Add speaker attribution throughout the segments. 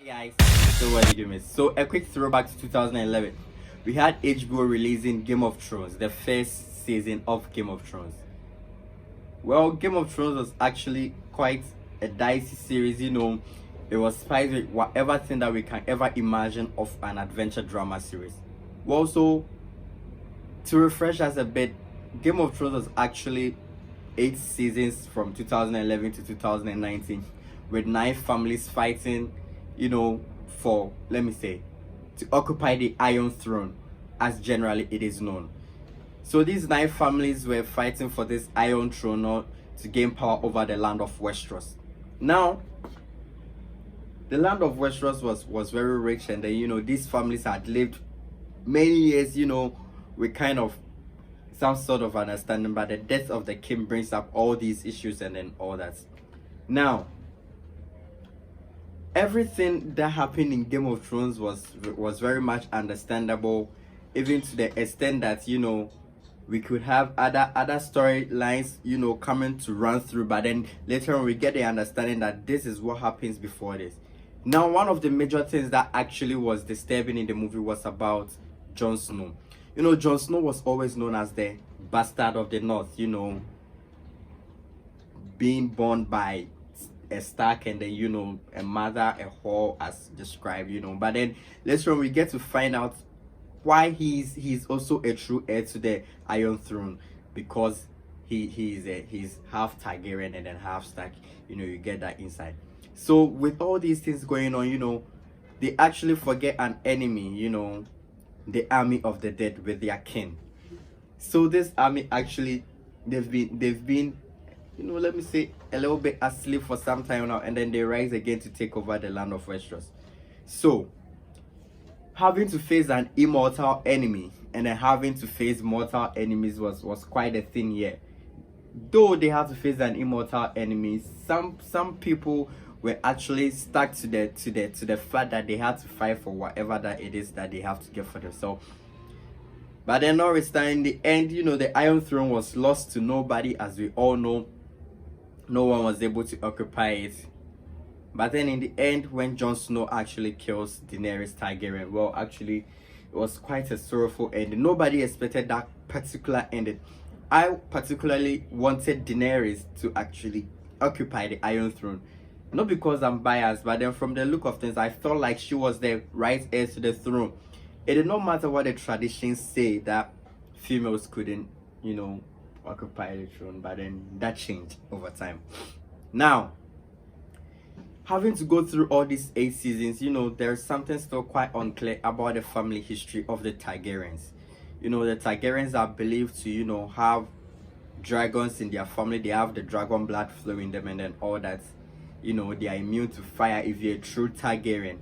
Speaker 1: Guys, so what did you miss? So a quick throwback to 2011. We had HBO releasing Game of Thrones, the first season of Game of Thrones. Well, Game of Thrones was actually quite a dicey series, It was spiced with whatever thing that we can ever imagine of an adventure drama series. Well, so to refresh us a bit, Game of Thrones was actually 8 seasons from 2011 to 2019, with 9 families fighting, for, let me say, to occupy the Iron Throne, as generally it is known. So these 9 families were fighting for this Iron Throne to gain power over the land of Westeros. Now, the land of Westeros was very rich, and then these families had lived many years, with kind of some sort of understanding, but the death of the king brings up all these issues and then all that. Now, everything that happened in Game of Thrones was very much understandable, even to the extent that we could have other storylines coming to run through, but then later on we get the understanding that this is what happens before this. Now, one of the major things that actually was disturbing in the movie was about Jon Snow. Jon Snow was always known as the bastard of the North, being born by a Stark and then a mother, a whore, as described, but then later on we get to find out why he's also a true heir to the Iron Throne, because he's half Targaryen and then half Stark. You get that inside. So with all these things going on, they actually forget an enemy, the army of the dead with their king. So this army actually, they've been let me say, a little bit asleep for some time now, and then they rise again to take over the land of Westeros. So having to face an immortal enemy and then having to face mortal enemies was quite a thing here. Though they had to face an immortal enemy, some people were actually stuck to the fact that they had to fight for whatever that it is that they have to get for themselves. But then in the end, the Iron Throne was lost to nobody, as we all know. No one was able to occupy it. But then in the end, when Jon Snow actually kills Daenerys Targaryen, well, actually, it was quite a sorrowful ending. Nobody expected that particular ending. I particularly wanted Daenerys to actually occupy the Iron Throne. Not because I'm biased, but then from the look of things, I felt like she was the right heir to the throne. It did not matter what the traditions say that females couldn't, occupy the throne, but then that changed over time. Now, having to go through all these 8 seasons, there's something still quite unclear about the family history of the Targaryens. The Targaryens are believed to, have dragons in their family. They have the dragon blood flowing in them and then all that. They are immune to fire if you're a true Targaryen.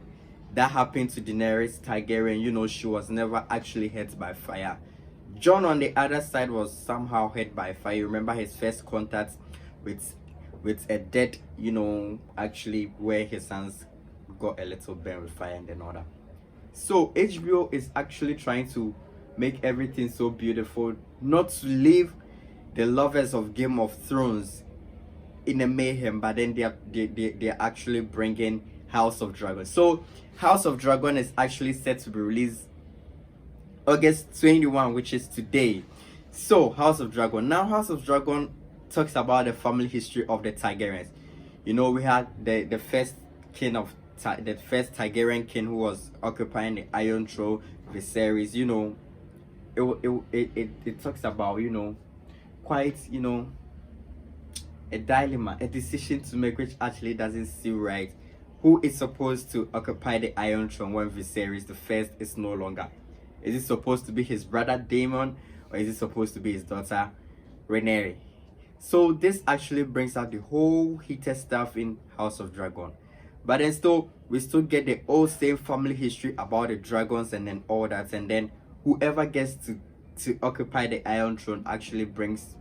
Speaker 1: That happened to Daenerys Targaryen. She was never actually hit by fire. Jon, on the other side, was somehow hit by fire. You remember his first contact with a dead, actually where his hands got a little burn with fire and then all that. So HBO is actually trying to make everything so beautiful, not to leave the lovers of Game of Thrones in a mayhem, but then they're actually bringing House of Dragon. So House of Dragon is actually set to be released August 21, which is today. So House of Dragon. Now House of Dragon talks about the family history of the Targaryens. We had the first king of the first Targaryen king who was occupying the Iron Throne, Viserys. It talks about quite a dilemma, a decision to make, which actually doesn't seem right. Who is supposed to occupy the Iron Throne when Viserys the first is no longer? Is it supposed to be his brother Daemon, or is it supposed to be his daughter Rhaenyra? So this actually brings out the whole heated stuff in House of Dragon. But then we still get the old same family history about the dragons and then all that, and then whoever gets to occupy the Iron Throne actually brings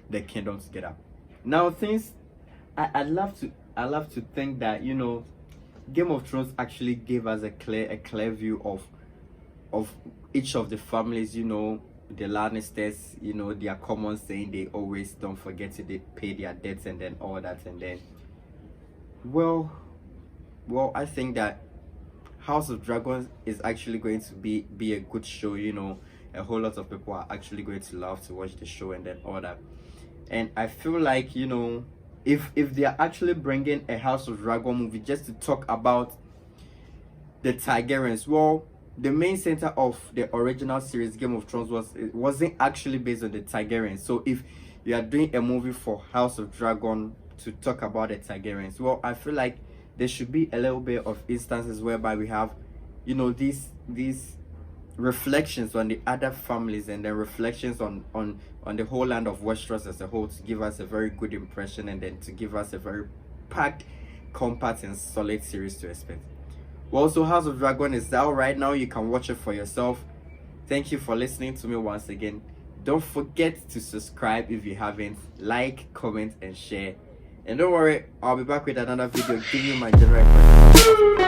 Speaker 1: the kingdom together. Now things I love to think that Game of Thrones actually gave us a clear view of each of the families. The Lannisters, their common saying, they always don't forget to pay their debts and then all that. And then, well, well, I think that House of Dragons is actually going to be a good show. You know, a whole lot of people are actually going to love to watch the show and then all that. And I feel like, you know, if they are actually bringing a House of Dragon movie just to talk about the Targaryens, well, the main center of the original series Game of Thrones wasn't actually based on the Targaryens. So if you are doing a movie for House of Dragon to talk about the Targaryens, well, I feel like there should be a little bit of instances whereby we have, you know, these reflections on the other families, and then reflections on the whole land of Westeros as a whole, to give us a very good impression, and then to give us a very packed, compact and solid series to expect. Well, so House of Dragon is out right now. You can watch it for yourself. Thank you for listening to me once again. Don't forget to subscribe if you haven't. Like, comment and share. And don't worry, I'll be back with another video giving you my general impression.